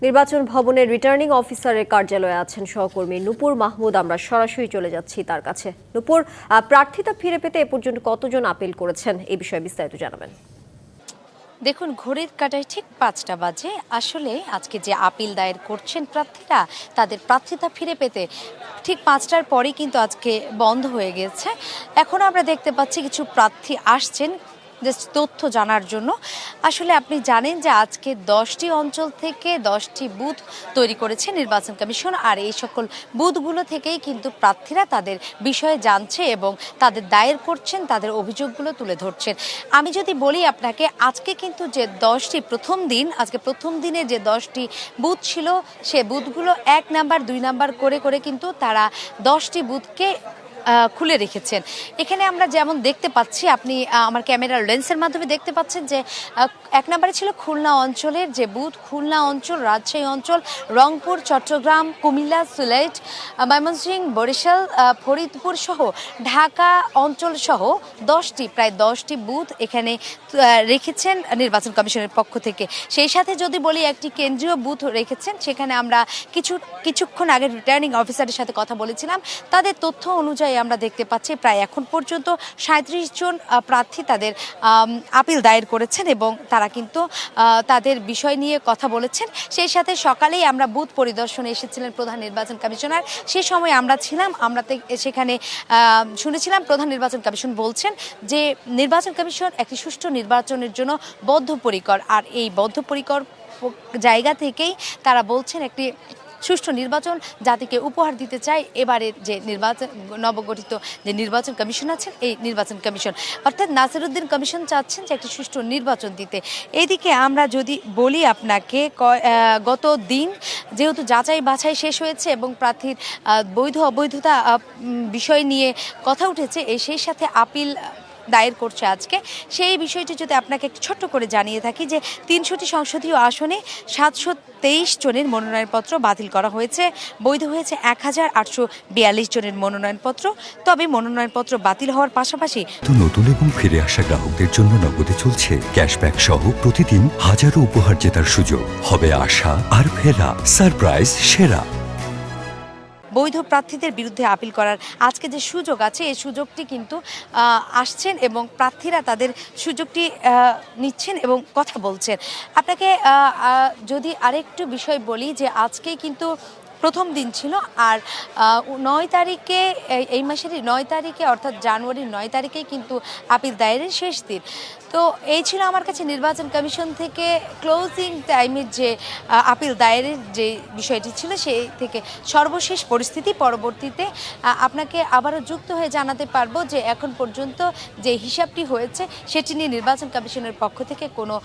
নির্বাচন ভবনের রিটার্নিং অফিসারের কার্যালয়ে আছেন সহকর্মী নূপুর মাহমুদ। আমরা সরাসরি চলে যাচ্ছি তার কাছে। নূপুর, প্রার্থিতা ফিরে পেতে এ পর্যন্ত কতজন আপিল করেছেন, এই বিষয়ে বিস্তারিত জানাবেন। দেখুন, ঘড়ির কাঁটায় ঠিক 5টা বাজে। আসলে আজকে যে আপিল দায়ের করছেন প্রার্থীরা, তাদের প্রার্থিতা ফিরে পেতে ঠিক 5টার পরেই কিন্তু আজকে বন্ধ হয়ে গেছে। এখন আমরা দেখতে পাচ্ছি কিছু প্রার্থী আসছেন জাস্ট তথ্য জানার জন্য। আসলে আপনি জানেন যে আজকে 10টি অঞ্চল থেকে 10টি বুথ তৈরি করেছে নির্বাচন কমিশন, আর এই সকল বুথগুলো থেকেই কিন্তু প্রার্থীরা তাদের বিষয়ে জানছে এবং তাদের দায়ের করছেন, তাদের অভিযোগগুলো তুলে ধরছেন। আমি যদি বলি আপনাকে, আজকে কিন্তু যে 10টি আজকে প্রথম দিনে যে 10টি বুথ ছিল, সে বুথগুলো 1 নাম্বার 2 নাম্বার করে কিন্তু তারা 10টি বুথকে খুলে রেখেছেন। এখানে আমরা যেমন দেখতে পাচ্ছি, আপনি আমার ক্যামেরার লেন্সের মাধ্যমে দেখতে পাচ্ছেন যে 1 নম্বরে ছিল খুলনা অঞ্চলের যে বুথ, খুলনা অঞ্চল, রাজশাহী অঞ্চল, রংপুর, চট্টগ্রাম, কুমিল্লা, সিলেট, ময়মনসিংহ, বরিশাল, ফরিদপুর সহ ঢাকা অঞ্চল সহ প্রায় 10টি বুথ এখানে রেখেছেন নির্বাচন কমিশনের পক্ষ থেকে। সেই সাথে যদি বলি, একটি কেন্দ্রীয় বুথ রেখেছেন। সেখানে আমরা কিছুক্ষণ আগে রিটার্নিং অফিসারের সাথে কথা বলেছিলাম। তাদের তথ্য অনুযায়ী আমরা দেখতে পাচ্ছি প্রায় এখন পর্যন্ত 37 জন প্রার্থী তাদের আপিল দায়ের করেছেন এবং তারা কিন্তু তাদের বিষয় নিয়ে কথা বলেছেন। সেই সাথে সকালেই আমরা বুথ পরিদর্শনে এসেছিলেন প্রধান নির্বাচন কমিশনার। সে সময় আমরা সেখানে শুনেছিলাম প্রধান নির্বাচন কমিশন বলছেন যে নির্বাচন কমিশন একটি সুষ্ঠু নির্বাচনের জন্য বদ্ধপরিকর, আর এই বদ্ধপরিকর জায়গা থেকেই তারা বলছেন একটি সুষ্ঠু নির্বাচন জাতিকে উপহার দিতে চায় এবারের যে নবগঠিত যে নির্বাচন কমিশন আছেন, এই নির্বাচন কমিশন অর্থাৎ নাসিরউদ্দিন কমিশন চাচ্ছেন যে একটি সুষ্ঠু নির্বাচন দিতে। এইদিকে আমরা যদি বলি আপনাকে, গত দিন যেহেতু যাচাই বাছাই শেষ হয়েছে এবং প্রার্থীর বৈধ অবৈধতা বিষয় নিয়ে কথা উঠেছে, সেই সাথে আপিল দায়ের করছে আজকে। সেই বিষয়টি যদি আপনাকে একটু ছোট্ট করে জানিয়ে থাকি যে 300টি সংসদীয় আসনে 723 জনের মনোনয়নপত্র বাতিল করা হয়েছে। বৈধ হয়েছে 1842 জনের মনোনয়নপত্র। তবে মনোনয়নপত্র বাতিল হওয়ার পাশাপাশি নতুন এবং ফিরে আসা গ্রাহকদের জন্য নগদে চলছে ক্যাশব্যাক সহ প্রতিদিন হাজারো উপহার জেতার সুযোগ। হবে আশা আর ফেরা সারপ্রাইজ সেরা। বৈধ প্রার্থীদের বিরুদ্ধে আপিল করার আজকে যে সুযোগ আছে, এই সুযোগটি কিন্তু আসছেন এবং প্রার্থীরা তাদের সুযোগটি নিচ্ছেন এবং কথা বলছেন। আপনাকে যদি আরেকটু বিষয় বলি যে আজকেই কিন্তু প্রথম দিন ছিল, আর 9 তারিখে, এই মাসেরই 9 তারিখে অর্থাৎ জানুয়ারির 9 তারিখেই কিন্তু আপিল দায়েরের শেষ দিন। তো এই ছিল আমার কাছে নির্বাচন কমিশন থেকে ক্লোজিং টাইমের যে আপিল দায়েরের যে বিষয়টি ছিল, সেই থেকে সর্বশেষ পরিস্থিতি। পরবর্তীতে আপনাকে আবারও যুক্ত হয়ে জানাতে পারবো যে এখন পর্যন্ত যে হিসাবটি হয়েছে সেটি নিয়ে নির্বাচন কমিশনের পক্ষ থেকে কোনো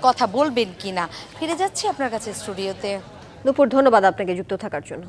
কথা বলবেন কিনা। ফিরে যাচ্ছি আপনার কাছে স্টুডিওতে। নূপুর, ধন্যবাদ আপনাকে যুক্ত থাকার জন্য।